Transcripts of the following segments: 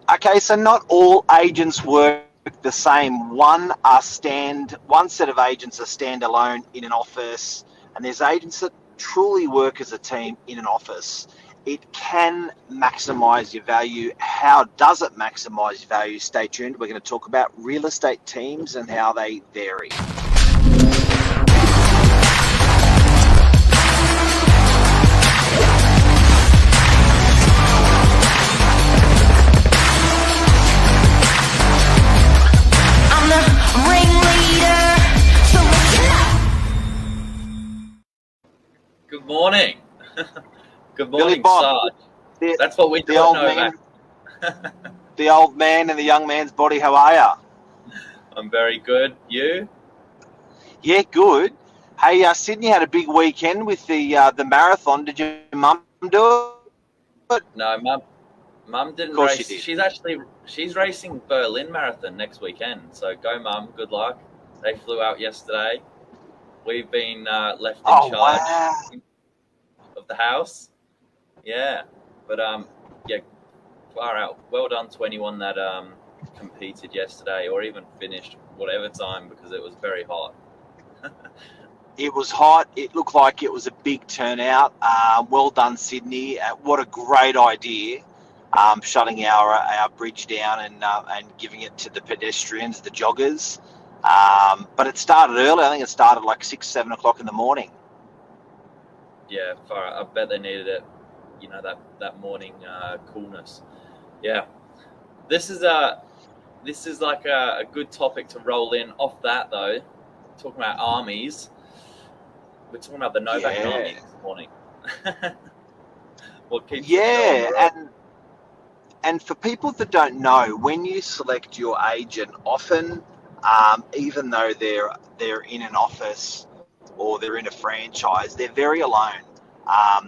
Okay, so not all agents work the same. One set of agents are standalone in an office, and there's agents that truly work as a team in an office. It can maximize your value. How does it maximize your value? Stay tuned. We're going to talk about real estate teams and how they vary. Good morning. Good morning, Bob, Sarge. That's what we don't know about. The old man and the young man's body, how are you? I'm very good. You? Yeah, good. Hey, Sydney had a big weekend with the marathon. Did your mum do it? No, Mum didn't Of course race. she did. She's racing Berlin Marathon next weekend. So go, Mum. Good luck. They flew out yesterday. We've been left in charge of the house. Yeah, but yeah, far out. Well done to anyone that competed yesterday or even finished whatever time, because it was very hot. It was hot. It looked like it was a big turnout. Well done, Sydney. What a great idea. Shutting our bridge down and giving it to the pedestrians, the joggers. But it started early. I think it started like 6-7 o'clock in the morning. Yeah, far out. I bet they needed it. You know, that morning coolness. Yeah, this is like a good topic to roll in. Off that though, talking about armies, we're talking about the Novak army this morning. What keeps and for people that don't know, when you select your agent, often even though they're in an office or they're in a franchise, they're very alone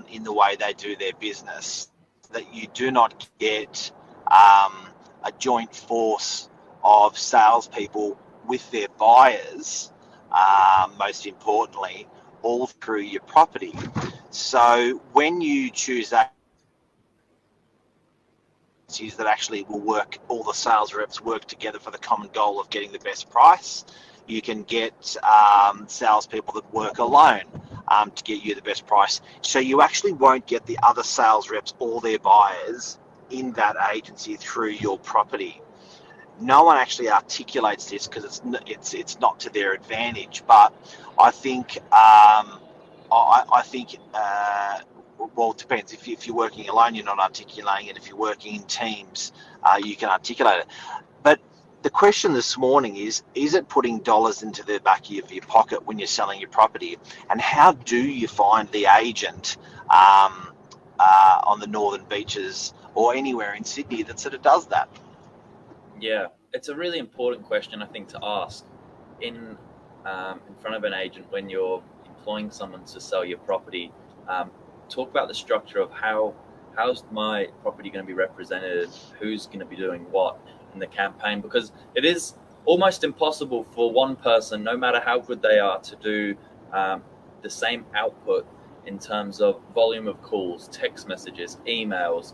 in the way they do their business. That you do not get a joint force of salespeople with their buyers, most importantly, all through your property. So when you choose agencies that actually will work, all the sales reps work together for the common goal of getting the best price, you can get salespeople that work alone to get you the best price. So you actually won't get the other sales reps or their buyers in that agency through your property. No one actually articulates this because it's not to their advantage. But I think well, it depends. If you're working alone, you're not articulating it. If you're working in teams, you can articulate it. But the question this morning is it putting dollars into the back of your pocket when you're selling your property? And how do you find the agent on the northern beaches or anywhere in Sydney that sort of does that? Yeah, it's a really important question, I think, to ask in front of an agent when you're employing someone to sell your property. Talk about the structure of how's my property going to be represented, who's going to be doing what in the campaign, because it is almost impossible for one person, no matter how good they are, to do the same output in terms of volume of calls, text messages, emails,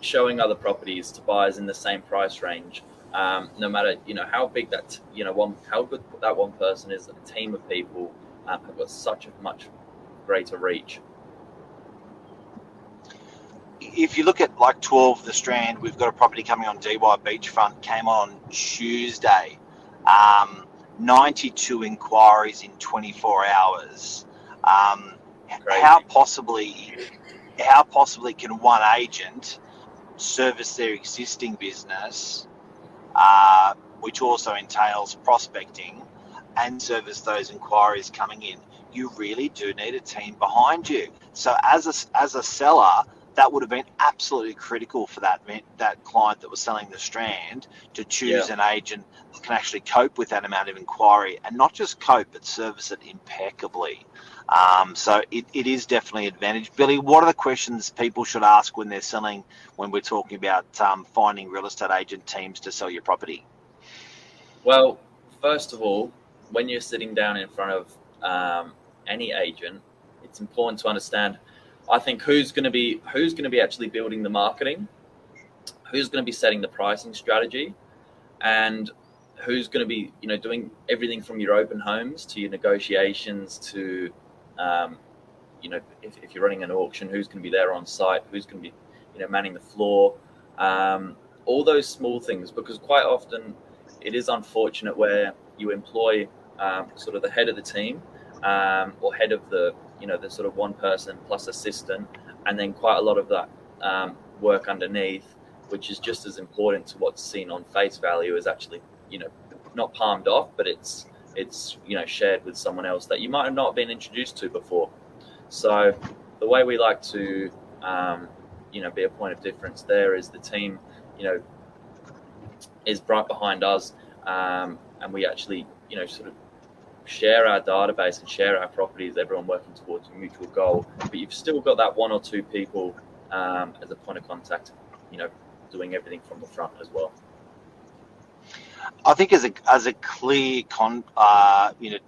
showing other properties to buyers in the same price range. No matter how big that how good that one person is, a team of people have got such a much greater reach. If you look at like 12 The Strand, we've got a property coming on DY Beachfront, came on Tuesday. 92 inquiries in 24 hours. How possibly can one agent service their existing business, which also entails prospecting, and service those inquiries coming in? You really do need a team behind you. So as a seller, that would have been absolutely critical for that client that was selling the Strand to choose an agent that can actually cope with that amount of inquiry, and not just cope, but service it impeccably. So it is definitely an advantage. Billy, what are the questions people should ask when they're selling, when we're talking about finding real estate agent teams to sell your property? Well, first of all, when you're sitting down in front of any agent, it's important to understand, I think, who's going to be actually building the marketing, who's going to be setting the pricing strategy, and who's going to be, doing everything from your open homes to your negotiations to, if you're running an auction, who's going to be there on site, who's going to be, manning the floor, all those small things, because quite often it is unfortunate where you employ sort of the head of the team, or head of the, the sort of one person plus assistant, and then quite a lot of that work underneath, which is just as important to what's seen on face value, is actually, not palmed off, but it's shared with someone else that you might have not been introduced to before. So the way we like to be a point of difference there is the team is right behind us, and we actually sort of share our database and share our properties, everyone working towards a mutual goal, but you've still got that one or two people as a point of contact, doing everything from the front as well. I think as a clear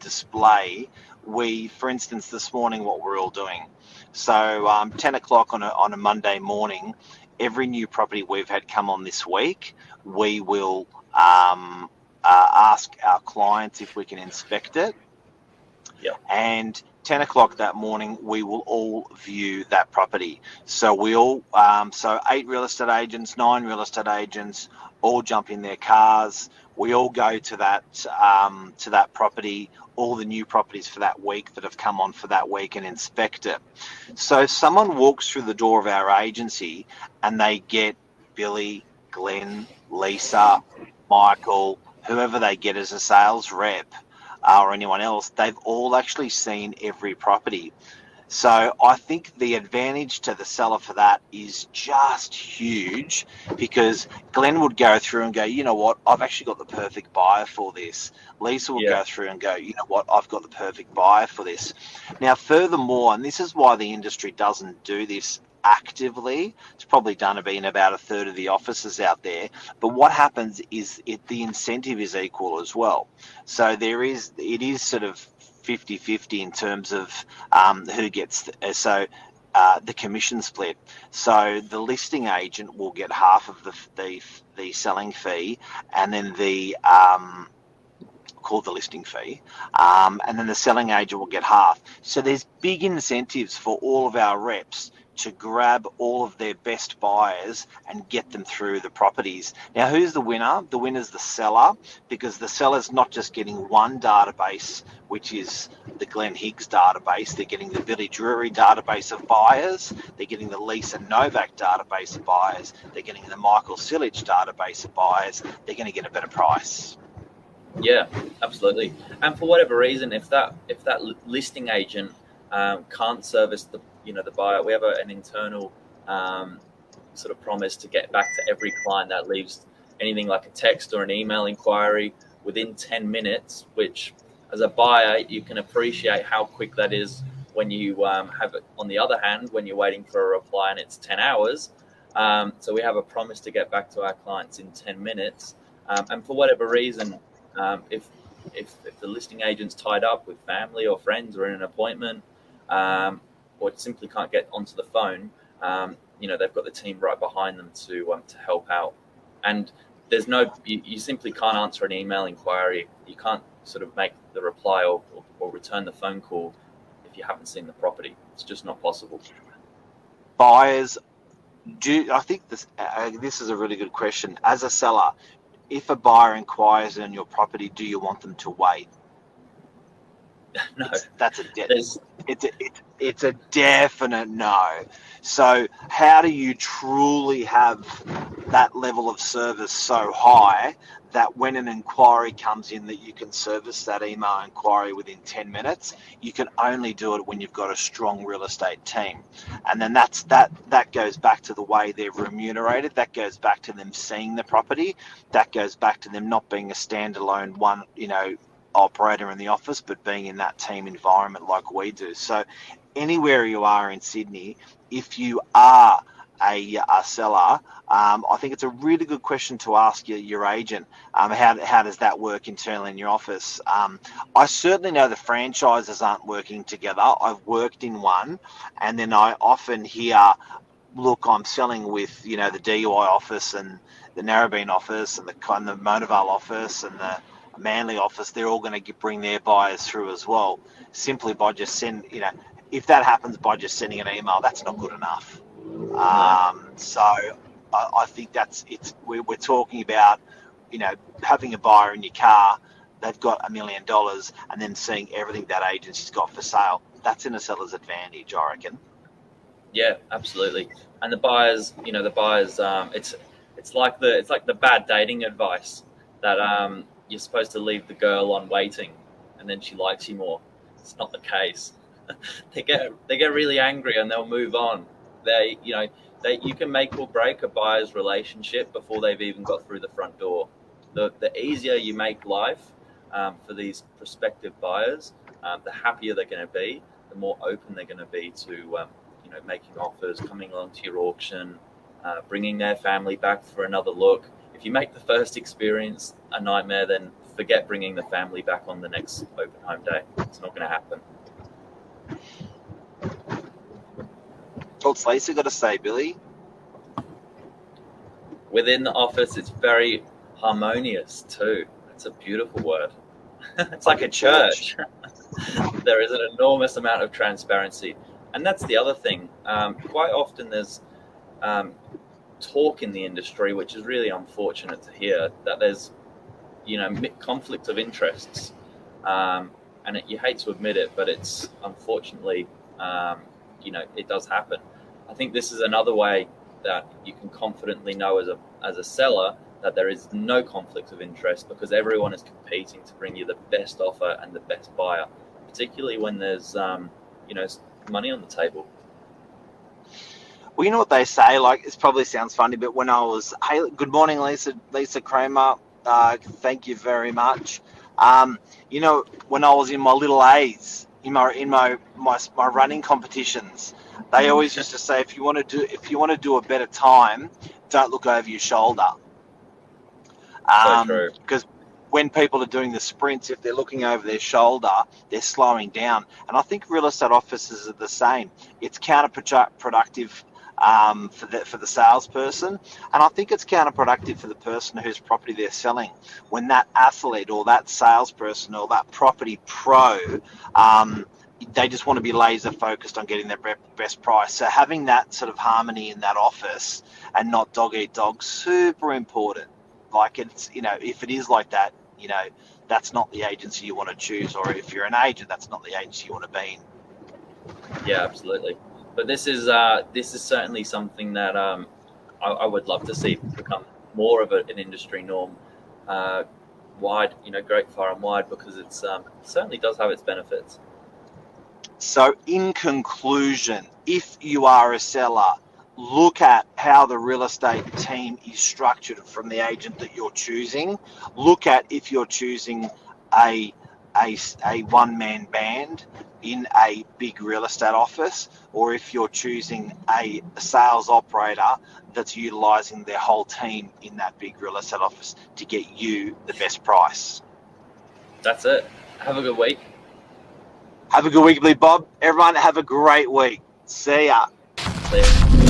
display, we, for instance, this morning, what we're all doing. So 10 o'clock on a Monday morning, every new property we've had come on this week, we will ask our clients if we can inspect it. Yeah. And 10 o'clock that morning, we will all view that property. So we all, 8 real estate agents, 9 real estate agents, all jump in their cars. We all go to that property, all the new properties for that week that have come on for that week, and inspect it. So if someone walks through the door of our agency and they get Billy, Glenn, Lisa, Michael, whoever they get as a sales rep, or anyone else, they've all actually seen every property. So I think the advantage to the seller for that is just huge, because Glenn would go through and go, you know what, I've actually got the perfect buyer for this. Lisa will go through and go, you know what, I've got the perfect buyer for this. Now, furthermore, and this is why the industry doesn't do this actively, it's probably done in about a third of the offices out there, but what happens is the incentive is equal as well. So it is sort of 50-50 in terms of who gets the commission split. So the listing agent will get half of the selling fee, and then called the listing fee, and then the selling agent will get half. So there's big incentives for all of our reps to grab all of their best buyers and get them through the properties. Now, who's the winner? The winner's the seller, because the seller's not just getting one database, which is the Glenn Higgs database. They're getting the Billy Drury database of buyers. They're getting the Lisa Novak database of buyers. They're getting the Michael Silich database of buyers. They're going to get a better price. Yeah, absolutely. And for whatever reason, if that listing agent can't service the buyer, we have an internal sort of promise to get back to every client that leaves anything like a text or an email inquiry within 10 minutes, which as a buyer, you can appreciate how quick that is when you have it. On the other hand, when you're waiting for a reply and it's 10 hours. So we have a promise to get back to our clients in 10 minutes. And for whatever reason, if the listing agent's tied up with family or friends or in an appointment, or simply can't get onto the phone, they've got the team right behind them to help out. And there's you simply can't answer an email inquiry. You can't sort of make the reply or return the phone call if you haven't seen the property. It's just not possible. Buyers I think this is a really good question. As a seller, if a buyer inquires on your property, do you want them to wait? No, it's a definite no. So how do you truly have that level of service so high that when an inquiry comes in, that you can service that email inquiry within 10 minutes? You can only do it when you've got a strong real estate team. And then that goes back to the way they're remunerated. That goes back to them seeing the property. That goes back to them not being a standalone one, operator in the office, but being in that team environment like we do. So anywhere you are in Sydney, if you are a seller, I think it's a really good question to ask your agent. How does that work internally in your office? I certainly know the franchises aren't working together. I've worked in one, and then I often hear look, I'm selling with, the DUI office and the Narrabeen office and the Monavale office and the Manly office, they're all going to bring their buyers through as well. Simply by just if that happens by just sending an email, that's not good enough. So I think we're talking about, having a buyer in your car, they've got $1 million, and then seeing everything that agency's got for sale. That's in a seller's advantage, I reckon. Yeah, absolutely. And the buyers, it's like the bad dating advice that you're supposed to leave the girl on waiting, and then she likes you more. It's not the case. They get really angry and they'll move on. You can make or break a buyer's relationship before they've even got through the front door. The easier you make life for these prospective buyers, the happier they're going to be, the more open they're going to be to making offers, coming along to your auction, bringing their family back for another look. If you make the first experience a nightmare, then forget bringing the family back on the next open home day. It's not going to happen. What's Lisa got to say, Billy? Within the office, it's very harmonious too. It's a beautiful word. It's like a church. There is an enormous amount of transparency. And that's the other thing. Quite often there's talk in the industry, which is really unfortunate to hear, that there's conflict of interests. And you hate to admit it, but it's unfortunately, it does happen. I think this is another way that you can confidently know as a seller that there is no conflict of interest, because everyone is competing to bring you the best offer and the best buyer, particularly when there's money on the table. Well, you know what they say, like, it probably sounds funny, but when I was, hey, good morning, Lisa Kramer, thank you very much. When I was in my little A's, in my running competitions, they always used to say, if you want to do a better time, don't look over your shoulder. So true. Because when people are doing the sprints, if they're looking over their shoulder, they're slowing down. And I think real estate offices are the same. It's counterproductive for the salesperson, and I think it's counterproductive for the person whose property they're selling. When that athlete or that salesperson or that property pro, they just want to be laser focused on getting their best price. So having that sort of harmony in that office and not dog eat dog, super important. Like, it's, if it is like that, that's not the agency you want to choose, or if you're an agent, that's not the agency you want to be in. Yeah, absolutely. But this is certainly something that I would love to see become more of an industry norm, wide, great far and wide, because it certainly does have its benefits. So in conclusion, if you are a seller, look at how the real estate team is structured from the agent that you're choosing. Look at if you're choosing a one-man band in a big real estate office, or if you're choosing a sales operator that's utilizing their whole team in that big real estate office to get you the best price. That's it. Have a good week. Have a good week, Bob. Everyone, have a great week. See ya. See ya.